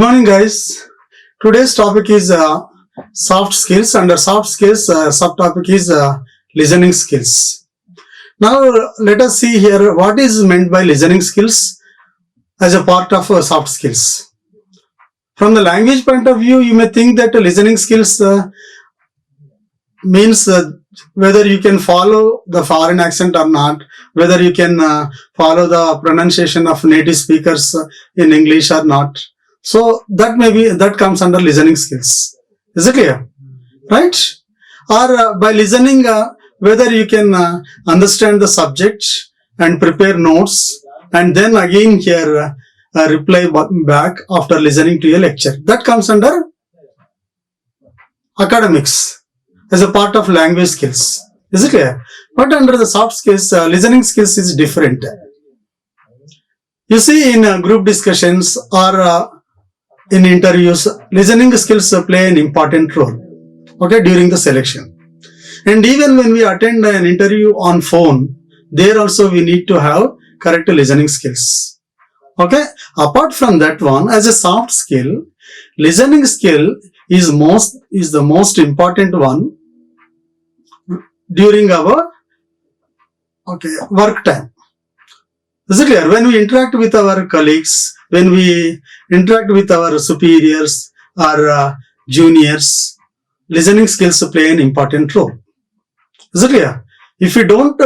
morning, guys. Today's topic is soft skills. Under soft skills, subtopic is listening skills. Now, let us see here what is meant by listening skills as a part of soft skills. From the language point of view, you may think that listening skills means whether you can follow the foreign accent or not, whether you can follow the pronunciation of native speakers in English or not. So that comes under listening skills. Is it clear? Right? Or by listening, whether you can understand the subject and prepare notes and then again here reply back after listening to a lecture. That comes under academics as a part of language skills. Is it clear? But under the soft skills, listening skills is different. You see, in group discussions or in interviews, listening skills play an important role, okay, during the selection. And even when we attend an interview on phone, there also we need to have correct listening skills. Okay. Apart from that one, as a soft skill, listening skill is the most important one during our work time. Is it clear? When we interact with our colleagues, when we interact with our superiors or juniors, listening skills play an important role. Is it clear? If you don't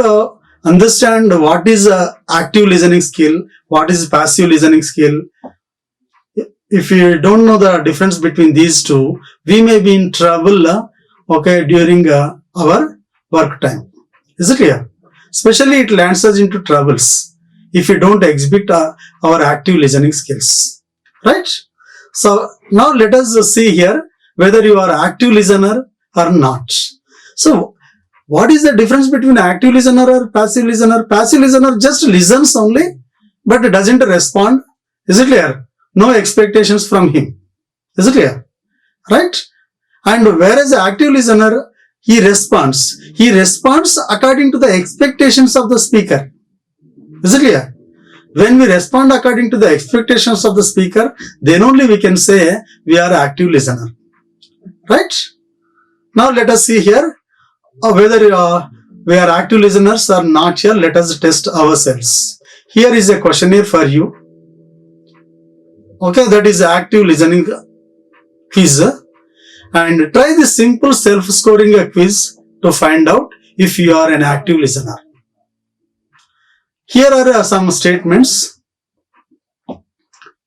understand what is active listening skill, what is passive listening skill, if you don't know the difference between these two, we may be in trouble during our work time. Is it clear? Especially it lands us into troubles if you don't exhibit our active listening skills. Right? So now let us see here whether you are active listener or not. So what is the difference between active listener or passive listener? Passive listener just listens only but doesn't respond. Is it clear? No expectations from him. Is it clear? Right? And whereas active listener, he responds. He responds according to the expectations of the speaker. Is it clear? When we respond according to the expectations of the speaker, then only we can say we are active listener. Right? Now let us see here whether we are active listeners or not here. Let us test ourselves. Here is a questionnaire for you. Okay, that is active listening quiz. And try this simple self-scoring quiz to find out if you are an active listener. Here are some statements.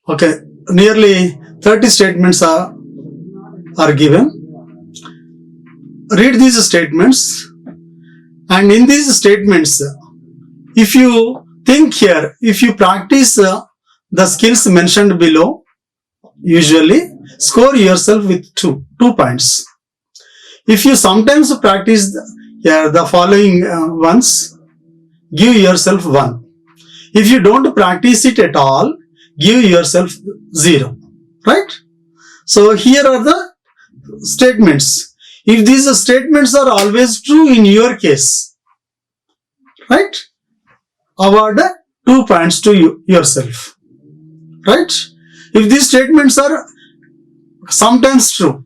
Okay, nearly 30 statements are given. Read these statements, and in these statements, if you think here, if you practice the skills mentioned below, usually score yourself with two points. If you sometimes practice the following ones, give yourself 1. If you don't practice it at all, give yourself 0. Right? So here are the statements. If these statements are always true in your case, right, award 2 points to yourself. Right? If these statements are sometimes true,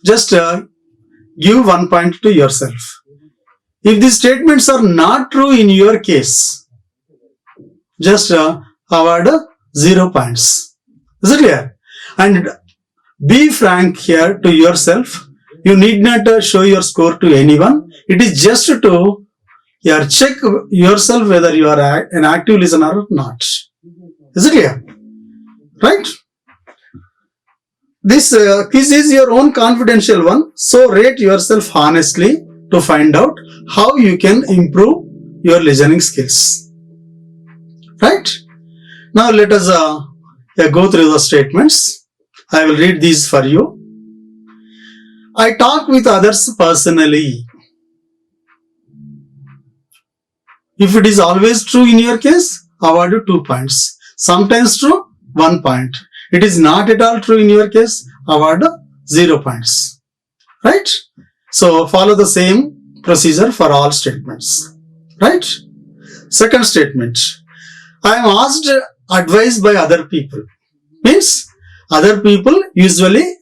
just give 1 point to yourself. If these statements are not true in your case, just award 0 points. Is it clear? And be frank here to yourself. You need not show your score to anyone. It is just to check yourself whether you are an active listener or not. Is it clear? Right? This quiz is your own confidential one. So rate yourself honestly to find out how you can improve your listening skills. Right? Now let us go through the statements. I will read these for you. I talk with others personally. If it is always true in your case, award you 2 points. Sometimes true, 1 point. It is not at all true in your case, award 0 points. Right? So follow the same procedure for all statements. Right? Second statement. I am asked advice by other people. Means other people usually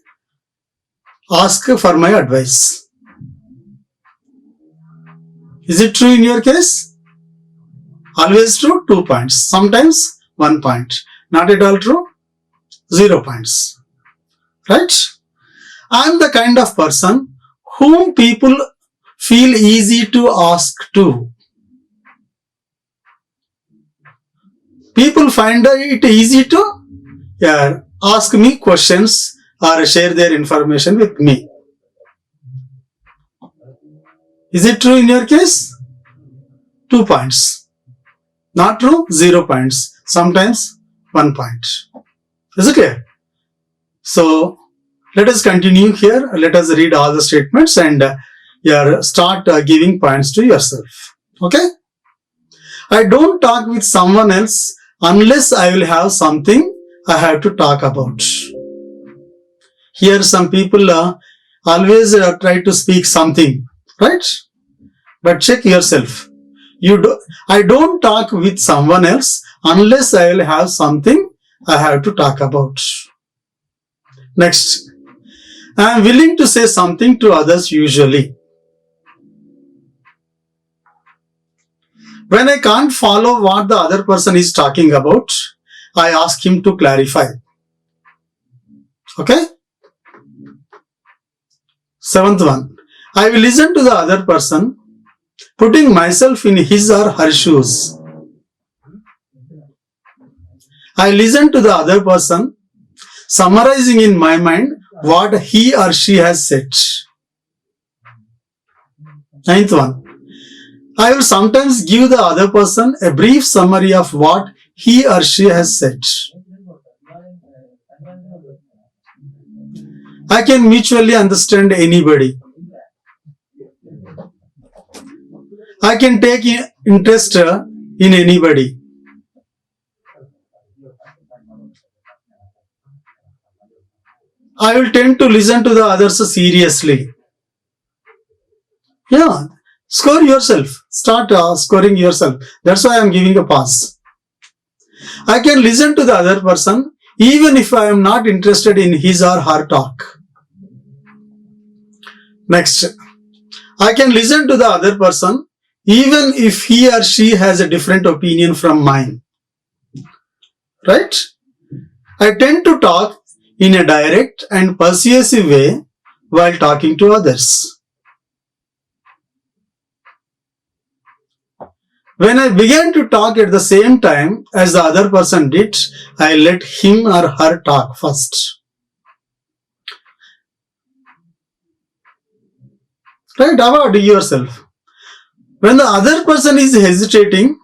ask for my advice. Is it true in your case? Always true, 2 points. Sometimes 1 point. Not at all true, 0 points. Right? I am the kind of person whom people feel easy to ask to. People find it easy to ask me questions or share their information with me. Is it true in your case? 2 points. Not true, 0 points. Sometimes 1 point. Is it clear? So let us continue here. Let us read all the statements and start giving points to yourself. Okay? I don't talk with someone else unless I will have something I have to talk about. Here some people always try to speak something, right? But check yourself. I don't talk with someone else unless I will have something I have to talk about. Next, I am willing to say something to others usually. When I can't follow what the other person is talking about, I ask him to clarify. Okay? 7th one, I will listen to the other person, putting myself in his or her shoes. I listen to the other person, summarizing in my mind what he or she has said. 9th one, I will sometimes give the other person a brief summary of what he or she has said. I can mutually understand anybody. I can take interest in anybody. I will tend to listen to the others seriously. Yeah, score yourself. Start scoring yourself. That's why I am giving a pass. I can listen to the other person even if I am not interested in his or her talk. Next, I can listen to the other person even if he or she has a different opinion from mine. Right? I tend to talk in a direct and persuasive way while talking to others. When I began to talk at the same time as the other person did, I let him or her talk first. Right? About yourself. When the other person is hesitating,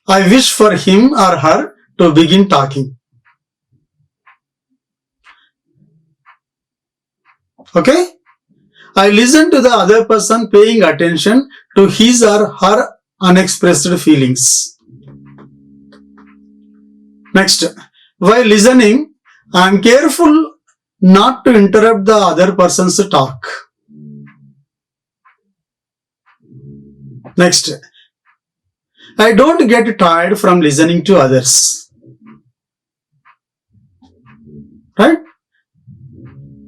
I wish for him or her to begin talking. Okay? I listen to the other person paying attention to his or her unexpressed feelings. Next, while listening, I am careful not to interrupt the other person's talk. Next, I don't get tired from listening to others. Right?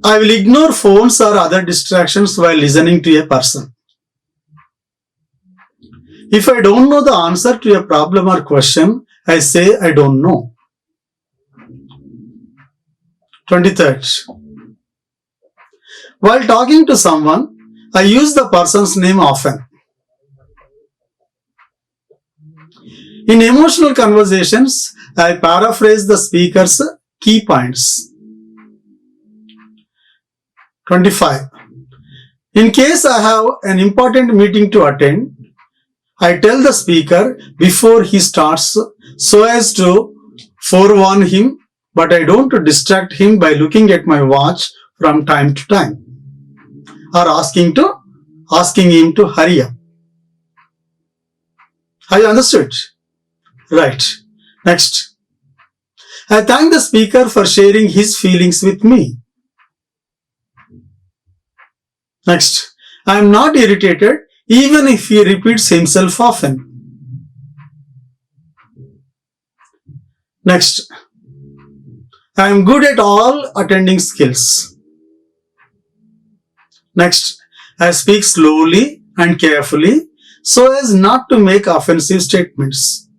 I will ignore phones or other distractions while listening to a person. If I don't know the answer to a problem or question, I say I don't know. 23rd. While talking to someone, I use the person's name often. In emotional conversations, I paraphrase the speaker's key points. 25. In case I have an important meeting to attend, I tell the speaker before he starts so as to forewarn him, but I don't distract him by looking at my watch from time to time or asking him to hurry up. Have you understood? Right. Next. I thank the speaker for sharing his feelings with me. Next. I am not irritated even if he repeats himself often. Next. I am good at all attending skills. Next, I speak slowly and carefully so as not to make offensive statements.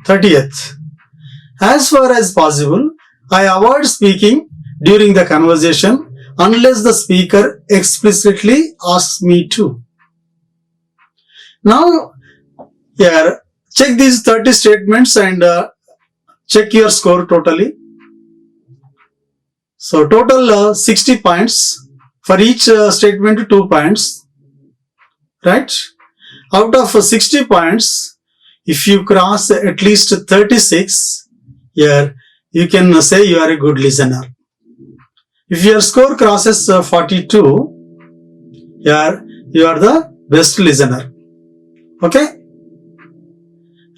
30th, as far as possible, I avoid speaking during the conversation unless the speaker explicitly asks me to. Now, here, check these 30 statements and check your score totally. So, total 60 points. For each statement, 2 points. Right? Out of 60 points, if you cross at least 36, here you can say you are a good listener. If your score crosses 42, here you are the best listener. Okay?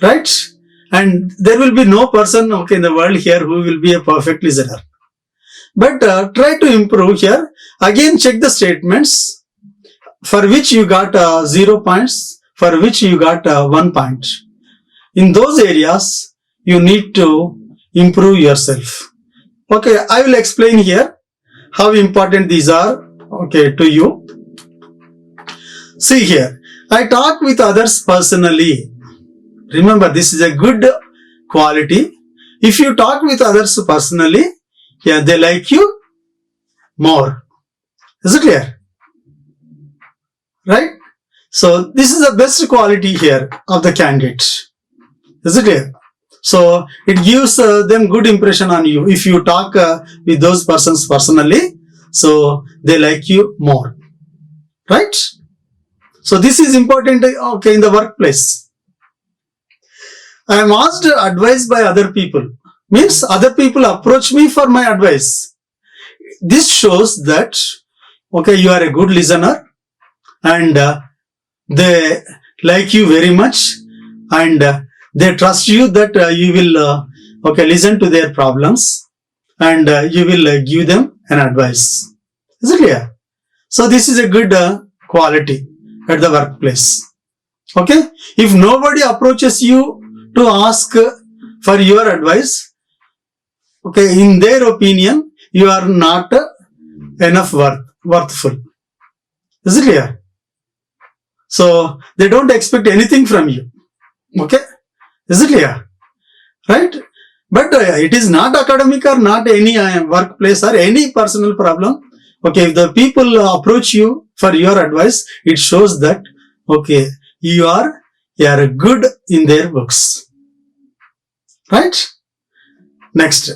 Right? And there will be no person in the world here who will be a perfect listener. But try to improve here. Again, check the statements for which you got 0 points, for which you got 1 point. In those areas, you need to improve yourself. Okay, I will explain here how important these are, to you. See here, I talk with others personally. Remember, this is a good quality. If you talk with others personally, they like you more. Is it clear? Right? So, this is the best quality here of the candidate. Is it clear? So, it gives them good impression on you. If you talk with those persons personally, so they like you more. Right? So, this is important in the workplace. I am asked advice by other people. Means other people approach me for my advice. This shows that, you are a good listener and they like you very much and they trust you that you will listen to their problems and you will give them an advice. Is it clear? So this is a good quality at the workplace. Okay? If nobody approaches you to ask for your advice, in their opinion, you are not enough worthful. Is it clear? So they don't expect anything from you. Okay? Is it clear? Right? But it is not academic or not any workplace or any personal problem. If the people approach you for your advice, it shows that, you are good in their books. Right? Next.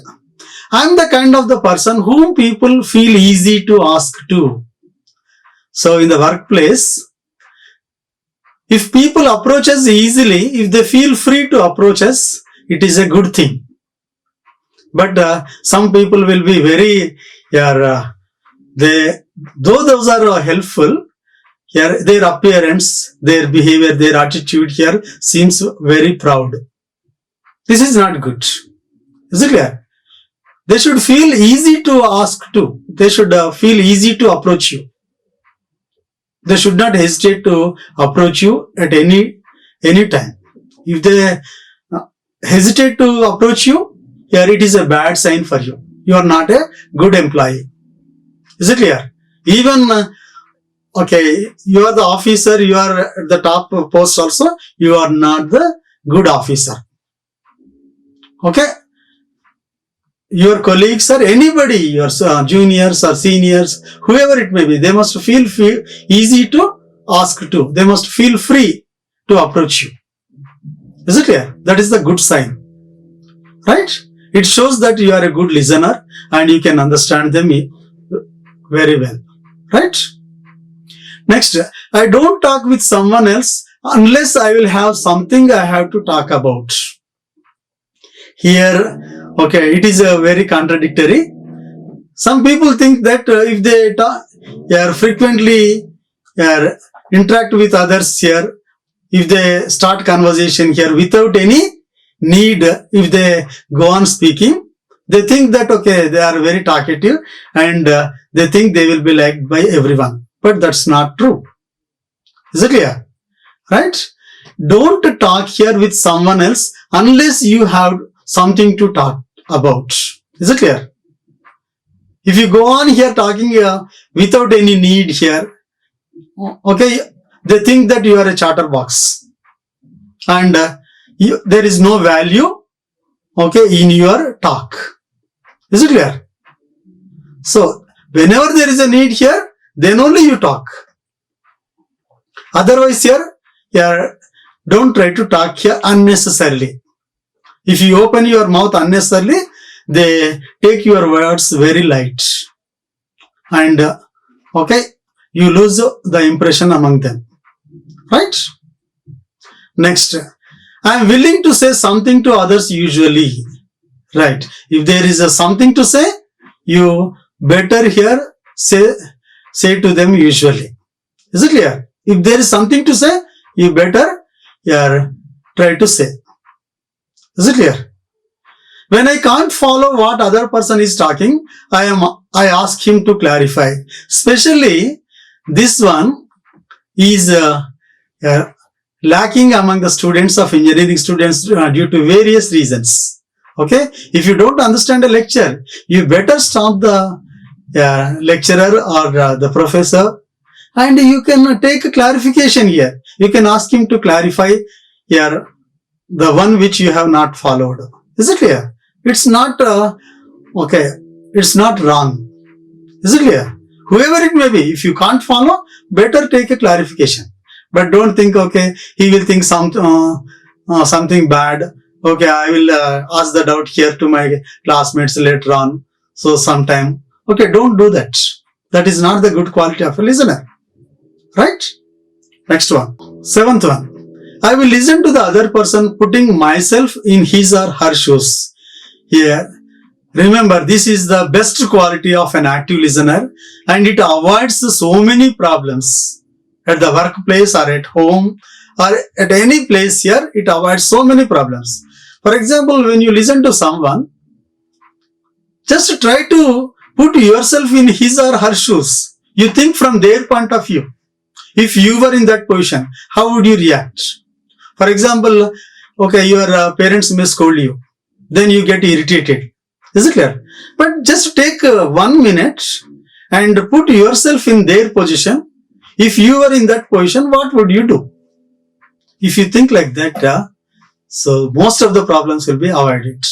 I am the kind of the person whom people feel easy to ask to. So in the workplace, if people approach us easily, if they feel free to approach us, it is a good thing. But some people will be very, though those are helpful, their appearance, their behavior, their attitude here seems very proud. This is not good. Is it clear? They should feel easy to ask to. They should feel easy to approach you. They should not hesitate to approach you at any time. If they hesitate to approach you, here it is a bad sign for you. You are not a good employee. Is it clear? Even, you are the officer, you are at the top post also, you are not the good officer. Okay? Your colleagues or anybody, your juniors or seniors, whoever it may be, they must feel easy to ask to. They must feel free to approach you. Is it clear? That is the good sign. Right? It shows that you are a good listener and you can understand them very well. Right? Next, I don't talk with someone else unless I will have something I have to talk about. Here, it is very contradictory. Some people think that if they frequently interact with others here, if they start conversation here without any need, if they go on speaking, they think that, they are very talkative and they think they will be liked by everyone. But that's not true. Is it clear? Right? Don't talk here with someone else unless you have something to talk about. Is it clear? If you go on here talking without any need here, okay, they think that you are a chatterbox and there is no value, okay, in your talk. Is it clear? So, whenever there is a need here, then only you talk. Otherwise here, don't try to talk here unnecessarily. If you open your mouth unnecessarily, they take your words very light. And, okay, you lose the impression among them. Right? Next, I am willing to say something to others usually. Right? If there is something to say, you better here say to them usually. Is it clear? If there is something to say, you better try to say. Is it clear? When I can't follow what other person is talking, I ask him to clarify. Especially this one is lacking among the students of engineering students due to various reasons. Okay? If you don't understand a lecture, you better stop the lecturer or the professor and you can take a clarification here. You can ask him to clarify here the one which you have not followed. Is it clear? It's not, okay, it's not wrong. Is it clear? Whoever it may be, if you can't follow, better take a clarification. But don't think, okay, he will think something bad. Okay, I will ask the doubt here to my classmates later on. So sometime, okay, don't do that. That is not the good quality of a listener. Right? Next one. 7th one. I will listen to the other person putting myself in his or her shoes. Here, remember, this is the best quality of an active listener and it avoids so many problems at the workplace or at home or at any place here. It avoids so many problems. For example, when you listen to someone, just try to put yourself in his or her shoes. You think from their point of view. If you were in that position, how would you react? For example, okay, your parents may scold you. Then you get irritated. Is it clear? But just take 1 minute and put yourself in their position. If you were in that position, what would you do? If you think like that, so most of the problems will be avoided.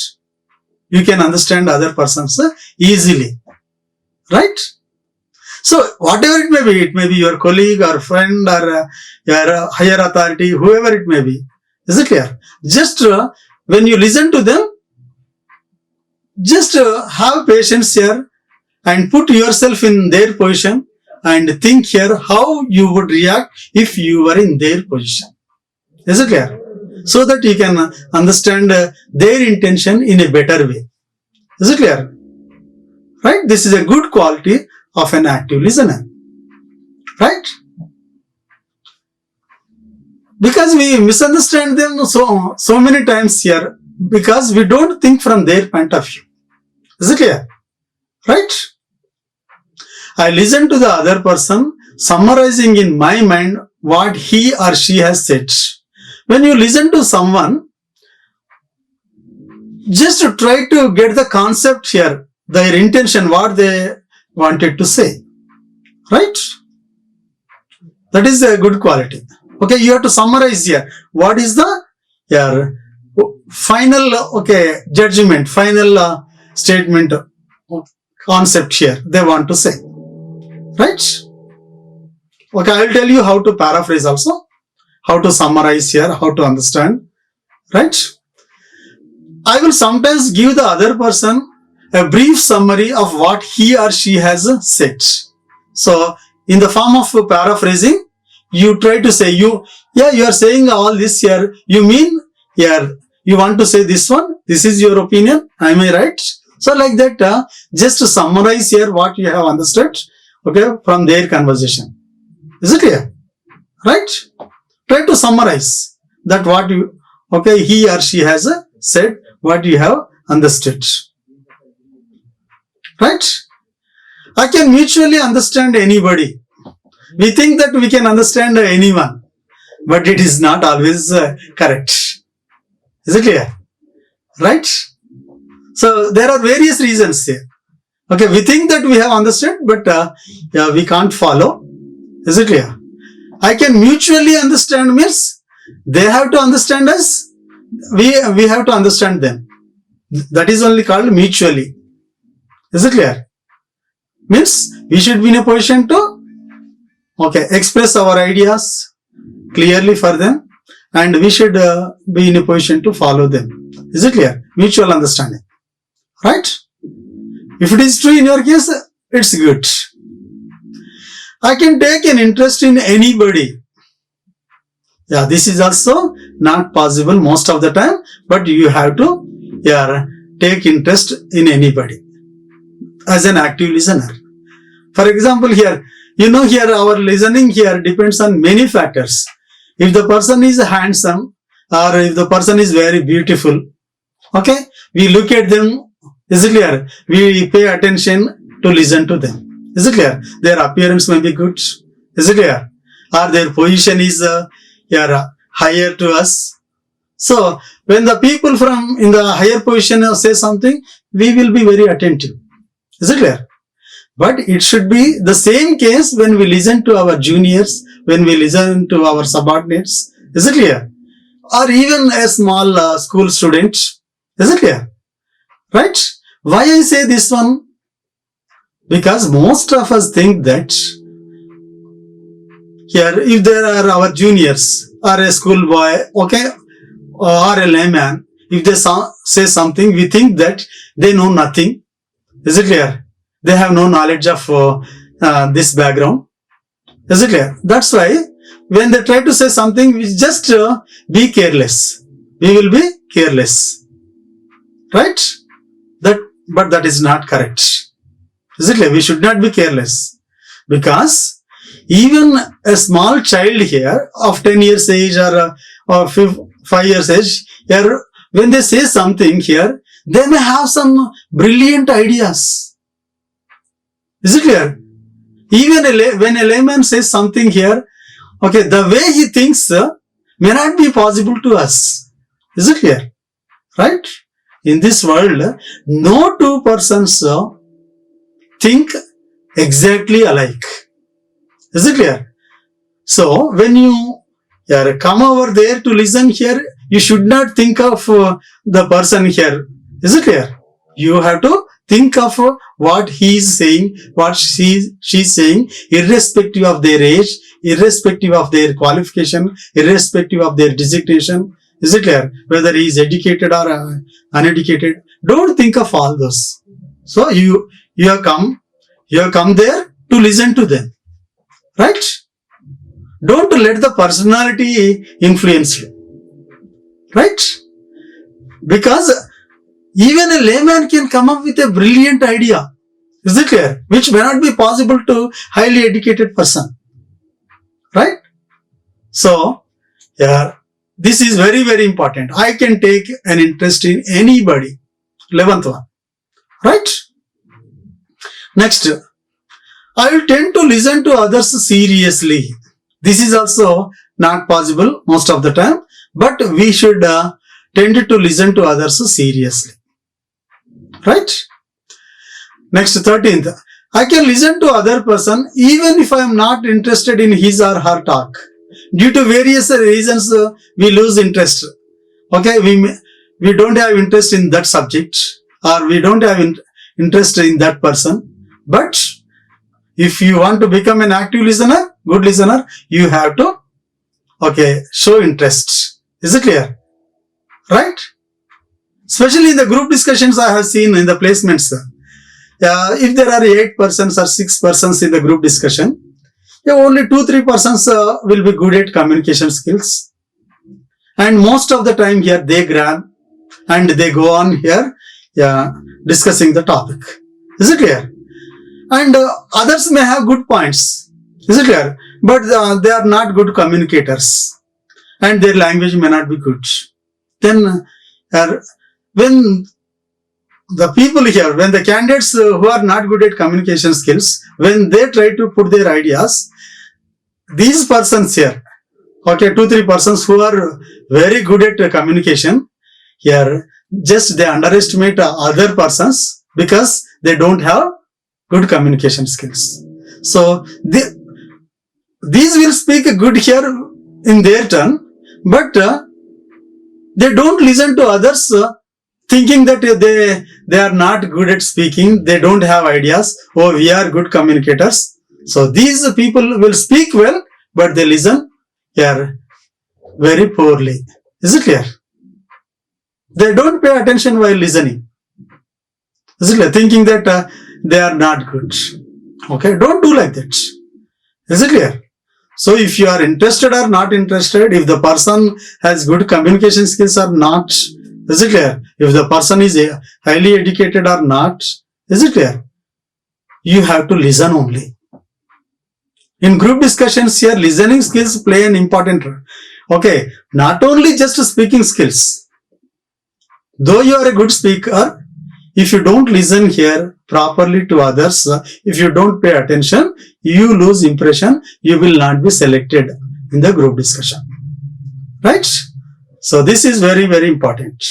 You can understand other persons easily. Right? So whatever it may be your colleague or friend or your higher authority, whoever it may be. Is it clear? Just when you listen to them, just have patience here and put yourself in their position and think here how you would react if you were in their position. Is it clear? So that you can understand their intention in a better way. Is it clear? Right? This is a good quality of an active listener. Right? Because we misunderstand them so many times here because we don't think from their point of view. Is it clear? Right? I listen to the other person summarizing in my mind what he or she has said. When you listen to someone, just try to get the concept here, their intention, what they wanted to say. Right? That is a good quality. Okay, you have to summarize here. What is the final judgment, final statement, concept here they want to say. Right? Okay, I will tell you how to paraphrase also, how to summarize here, how to understand. Right? I will sometimes give the other person a brief summary of what he or she has said. So, in the form of paraphrasing, you try to say, you are saying all this here. You mean, you want to say this one? This is your opinion? Am I right? So, like that, just to summarize here what you have understood, okay, from their conversation. Is it clear? Right? Try to summarize that what he or she has said, what you have understood. Right? I can mutually understand anybody. We think that we can understand anyone, but it is not always correct. Is it clear? right? So there are various reasons here. Okay, we think that we have understood, but yeah, we can't follow. Is it clear? I can mutually understand means they have to understand us, we have to understand them. That is only called mutually. Is it clear? Means we should be in a position to express our ideas clearly for them, and we should be in a position to follow them. Is it clear? Mutual understanding, right? If it is true in your case, it's good. I can take an interest in anybody. Yeah, this is also not possible most of the time, but you have to take interest in anybody as an active listener. For example, here our listening here depends on many factors. If the person is handsome or if the person is very beautiful, we look at them. Is it clear? We pay attention to listen to them. Is it clear? Their appearance may be good. Is it clear? Or their position is higher to us. So when the people from in the higher position say something, we will be very attentive. Is it clear? But it should be the same case when we listen to our juniors, when we listen to our subordinates. Is it clear? Or even a small school student. Is it clear? Right? Why I say this one? Because most of us think that here, if there are our juniors or a schoolboy, or a layman, if they say something, we think that they know nothing. Is it clear? They have no knowledge of this background. Is it clear? That's why when they try to say something, we just be careless. We will be careless. Right? But that is not correct. Is it clear? We should not be careless. Because even a small child here of 10 years age or 5 years age, here, when they say something here, they may have some brilliant ideas. Is it clear? Even when a layman says something here, the way he thinks may not be possible to us. Is it clear? Right? In this world, no two persons think exactly alike. Is it clear? So, when you come over there to listen here, you should not think of the person here. Is it clear? You have to think of what he is saying, what she is saying, irrespective of their age, irrespective of their qualification, irrespective of their designation. Is it clear? Whether he is educated or uneducated. Don't think of all those. So you have come there to listen to them. Right? Don't let the personality influence you. Right? Because even a layman can come up with a brilliant idea. Is it clear? Which may not be possible to highly educated person. Right? So, this is very, very important. I can take an interest in anybody. 11th one. Right? Next, I will tend to listen to others seriously. This is also not possible most of the time, but we should tend to listen to others seriously. Right? Next, 13th. I can listen to other person even if I am not interested in his or her talk. Due to various reasons, we lose interest. We don't have interest in that subject, or we don't have interest in that person. But if you want to become an active listener, good listener, you have to show interest. Is it clear? Right? Especially in the group discussions I have seen in the placements. If there are 8 persons or 6 persons in the group discussion, only 2-3 persons will be good at communication skills. And most of the time here they grab and they go on here discussing the topic. Is it clear? And others may have good points. Is it clear? But they are not good communicators and their language may not be good. Then when the people here, when the candidates who are not good at communication skills, when they try to put their ideas, these persons here, 2-3 persons who are very good at communication, here just they underestimate other persons because they don't have good communication skills. So these will speak good here in their turn, but they don't listen to others, thinking that they are not good at speaking, they don't have ideas. Oh, we are good communicators. So these people will speak well, but they listen here very poorly. Is it clear? They don't pay attention while listening. Is it clear? Thinking that they are not good. Okay, don't do like that. Is it clear? So if you are interested or not interested, if the person has good communication skills or not, is it clear? If the person is highly educated or not, is it clear? You have to listen only. In group discussions here, listening skills play an important role. Okay, not only just speaking skills. Though you are a good speaker, if you don't listen here properly to others, if you don't pay attention, you lose impression, you will not be selected in the group discussion. Right? So this is very, very important.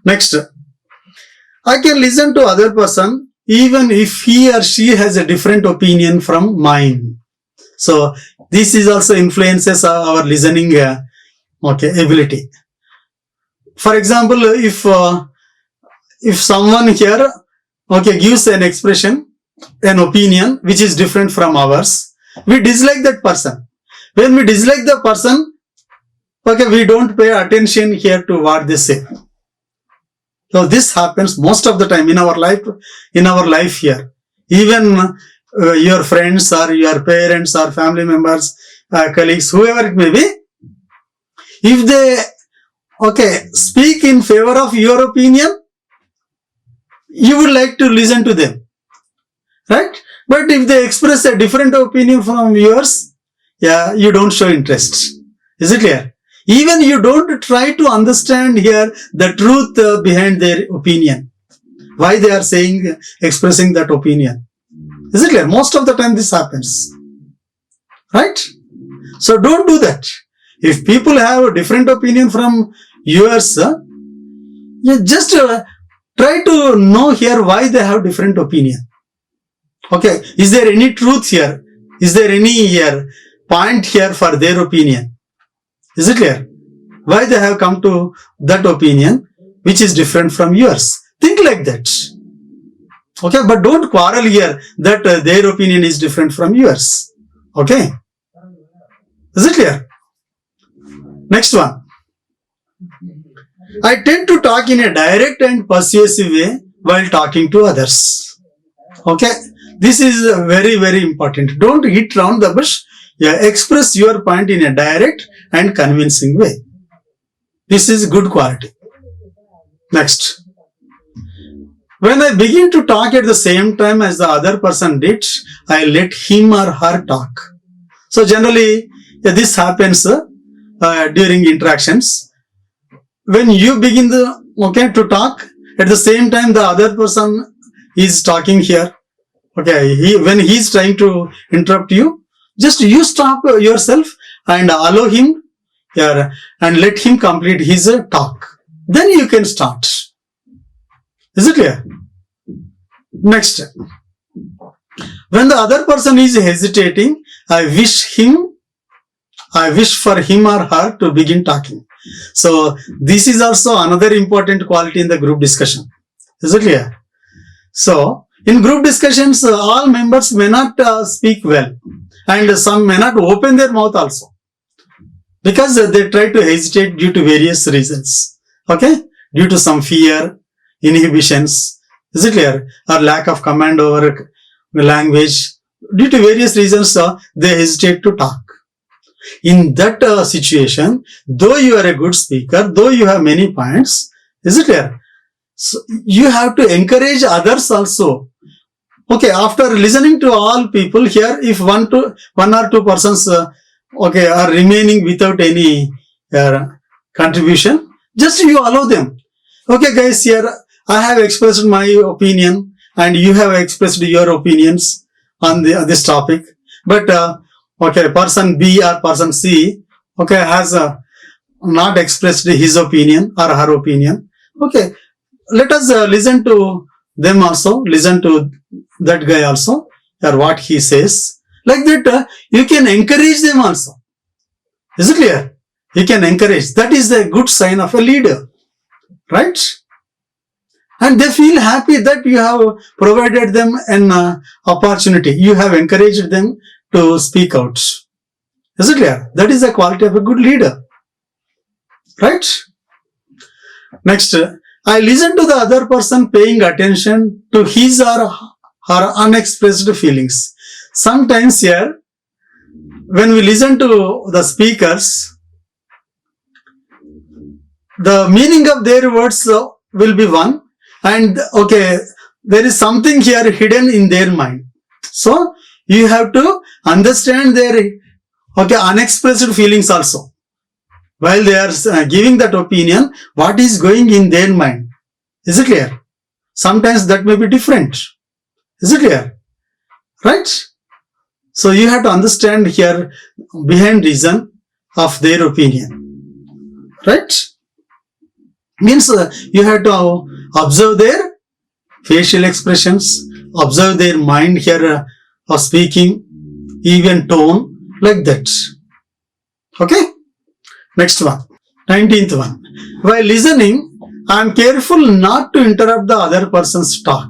Next, I can listen to other person even if he or she has a different opinion from mine. So this is also influences our listening ability. For example, if someone here gives an expression, an opinion which is different from ours, we dislike that person. When we dislike the person, we don't pay attention here to what they say. So this happens most of the time in our life here. Even your friends or your parents or family members, colleagues, whoever it may be, if they speak in favor of your opinion, you would like to listen to them, right? But if they express a different opinion from yours, you don't show interest. Is it clear? Even you don't try to understand here the truth behind their opinion. Why they are expressing that opinion. Is it clear? Most of the time this happens. Right? So don't do that. If people have a different opinion from yours, just try to know here why they have different opinion. Okay, is there any truth here? Is there any point here for their opinion? Is it clear? Why they have come to that opinion which is different from yours? Think like that. Okay, but don't quarrel here that their opinion is different from yours. Okay, is it clear? Next one. I tend to talk in a direct and persuasive way while talking to others. Okay, this is very, very important. Don't hit round the bush. Express your point in a direct and convincing way. This is good quality. Next. When I begin to talk at the same time as the other person did, I let him or her talk. So generally, this happens during interactions. When you begin to talk, at the same time the other person is talking here. Okay, when he is trying to interrupt you, just you stop yourself and allow him here and let him complete his talk. Then you can start. Is it clear? Next. When the other person is hesitating, I wish for him or her to begin talking. So this is also another important quality in the group discussion. Is it clear? So in group discussions, all members may not speak well, and some may not open their mouth also, because they try to hesitate due to various reasons. Okay, due to some fear, inhibitions. Is it clear? Or lack of command over language. Due to various reasons, they hesitate to talk. In that situation, though you are a good speaker, though you have many points, is it clear? So you have to encourage others also. Okay, after listening to all people here, if one or two persons are remaining without any contribution, just you allow them. Okay guys, here I have expressed my opinion and you have expressed your opinions on this topic, but person B or person C has not expressed his opinion or her opinion. Okay, let us listen to them also, listen to that guy also, or what he says. Like that, you can encourage them also. Is it clear? You can encourage. That is a good sign of a leader, right? And they feel happy that you have provided them an opportunity. You have encouraged them to speak out. Is it clear? That is the quality of a good leader, right? Next, I listen to the other person paying attention to his or her unexpressed feelings. Sometimes here, when we listen to the speakers, the meaning of their words will be one, and okay, there is something here hidden in their mind. So you have to understand their unexpressed feelings also. While they are giving that opinion, what is going in their mind? Is it clear? Sometimes that may be different. Is it clear? Right? So you have to understand here behind reason of their opinion. Right? Means you have to observe their facial expressions, observe their mind here of speaking, even tone, like that. Okay? Next one, 19th one. While listening, I am careful not to interrupt the other person's talk.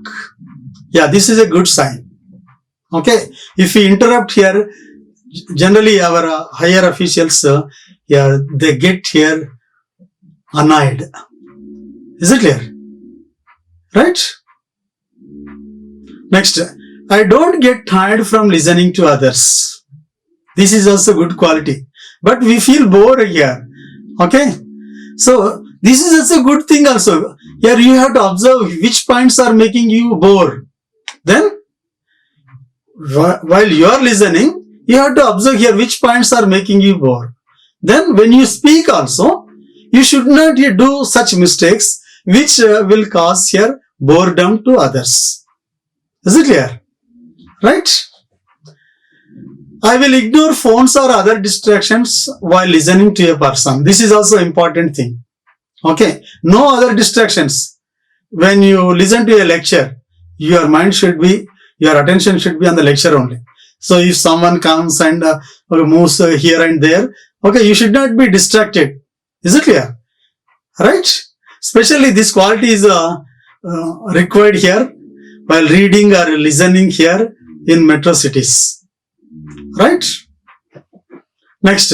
Yeah, this is a good sign. Okay, if we interrupt here, generally our higher officials, they get here annoyed. Is it clear? Right? Next, I don't get tired from listening to others. This is also good quality. But we feel bored here. Okay? So, this is also a good thing also. Here you have to observe which points are making you bored. Then, while you are listening, you have to observe here which points are making you bored. Then, when you speak also, you should not do such mistakes which will cause here boredom to others. Is it clear? Right? I will ignore phones or other distractions while listening to a person. This is also important thing. Okay. No other distractions. When you listen to a lecture, your mind should be, your attention should be on the lecture only. So if someone comes and moves here and there, okay, you should not be distracted. Is it clear? Right? Especially this quality is required here while reading or listening here in metro cities. Right? Next,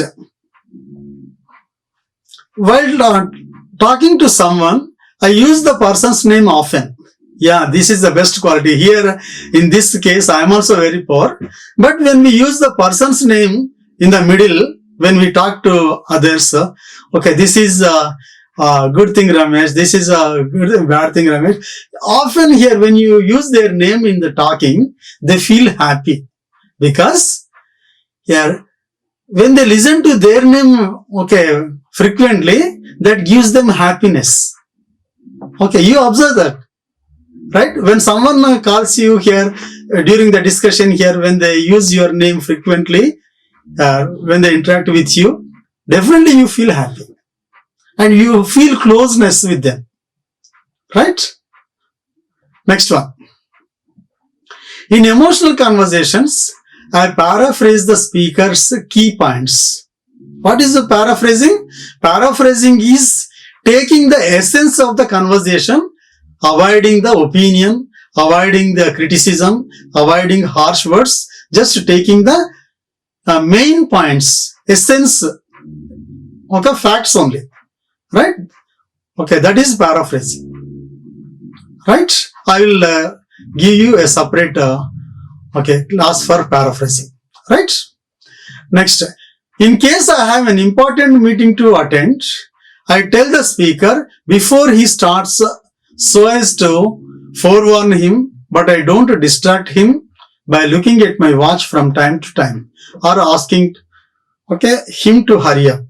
while talking to someone, I use the person's name often. Yeah, this is the best quality. Here, in this case, I am also very poor. But when we use the person's name in the middle, when we talk to others, okay, this is a good thing, Ramesh. This is a good bad thing, Ramesh. Often here, when you use their name in the talking, they feel happy. Because here, when they listen to their name, okay, frequently, that gives them happiness. Okay, you observe that, right? When someone calls you here during the discussion here, when they use your name frequently, when they interact with you, definitely you feel happy. And you feel closeness with them, right? Next one. In emotional conversations, I paraphrase the speaker's key points. What is the paraphrasing? Paraphrasing is taking the essence of the conversation, avoiding the opinion, avoiding the criticism, avoiding harsh words, just taking the main points, essence, okay, facts only. Right? Okay, that is paraphrasing. Right? I will give you a separate class for paraphrasing. Right? Next, in case I have an important meeting to attend, I tell the speaker before he starts so as to forewarn him, but I don't distract him by looking at my watch from time to time or asking him to hurry up.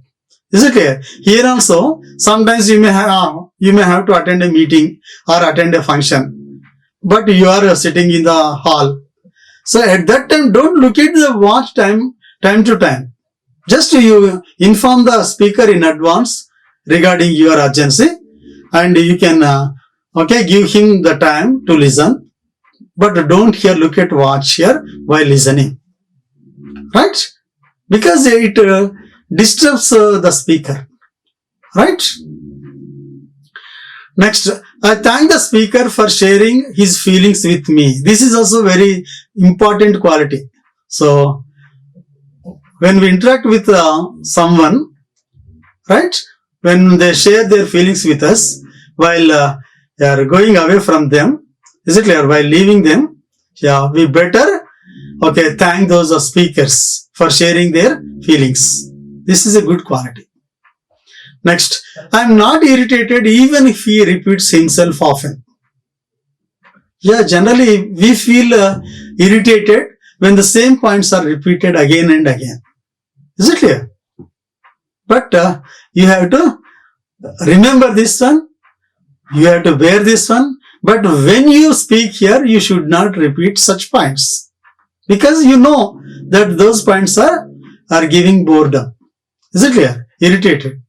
Is it clear? Here also, sometimes you may have to attend a meeting or attend a function, but you are sitting in the hall. So at that time, don't look at the watch time to time. Just you inform the speaker in advance regarding your urgency, and you can give him the time to listen, but don't here look at watch here while listening, right? Because it disturbs the speaker, right? Next, I thank the speaker for sharing his feelings with me. This is also very important quality. So when we interact with someone, right, when they share their feelings with us while they are going away from them, is it clear? While leaving them, we better thank those speakers for sharing their feelings. This is a good quality. Next, I am not irritated even if he repeats himself often. Generally we feel irritated when the same points are repeated again and again. Is it clear? But you have to remember this one. You have to bear this one. But when you speak here, you should not repeat such points, because you know that those points are giving boredom. Is it clear? Irritated.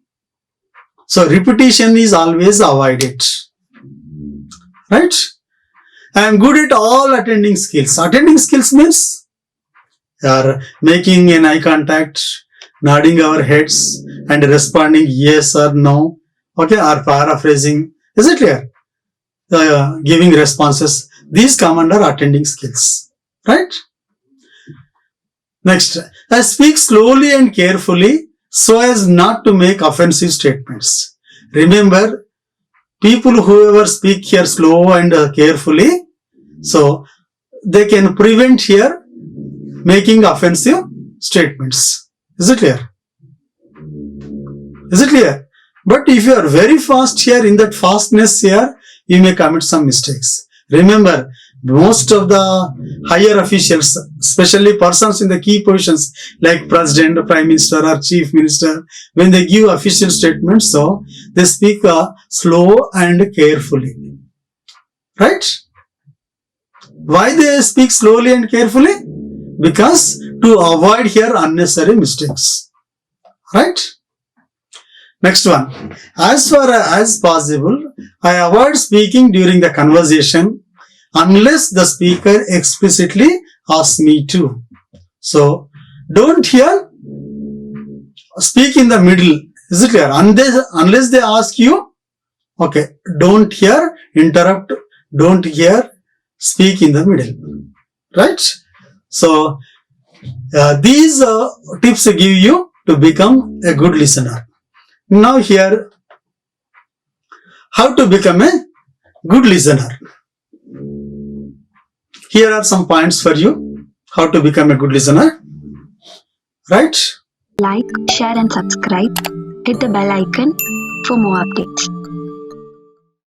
So repetition is always avoided. Right? I am good at all attending skills. Attending skills means you are making an eye contact, nodding our heads, and responding yes or no. Or paraphrasing. Is it clear? Giving responses. These come under attending skills. Right? Next, I speak slowly and carefully so as not to make offensive statements. Remember, people whoever speak here slow and carefully, so they can prevent here making offensive statements. Is it clear? Is it clear? But if you are very fast here, in that fastness here, you may commit some mistakes. Remember, most of the higher officials, especially persons in the key positions like President, Prime Minister or Chief Minister, when they give official statements, so they speak slow and carefully. Right? Why they speak slowly and carefully? Because to avoid here unnecessary mistakes. Right? Next one. As far as possible, I avoid speaking during the conversation unless the speaker explicitly asks me to. So, don't here speak in the middle. Is it clear? Unless they ask you, don't here interrupt, don't here speak in the middle. Right? So, these tips give you to become a good listener. Now here, how to become a good listener. Here are some points for you, how to become a good listener. Right? Like, share and subscribe. Hit the bell icon for more updates.